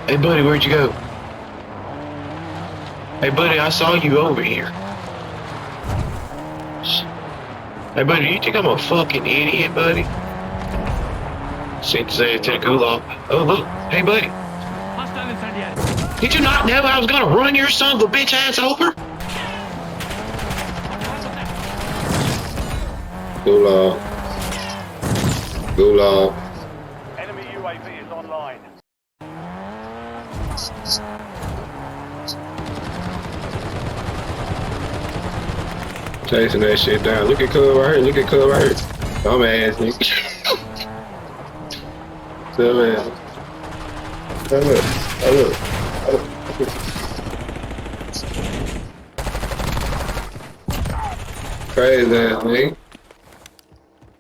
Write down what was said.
Hey, buddy, where'd you go? Hey, buddy, I saw you over here. Hey, buddy, you think I'm a fucking idiot, buddy? Sent his ass to the gulag. Oh, look. Hey, buddy. Did you not know I was gonna run your son of a bitch ass over? Gulag. Gulag. Enemy UAV is online. Chasing that shit down. Look at Cub right here. Look at Cub right here. Dumbass nigga. Dumbass. Hey, look. Hey, look. Crazy ass nigga.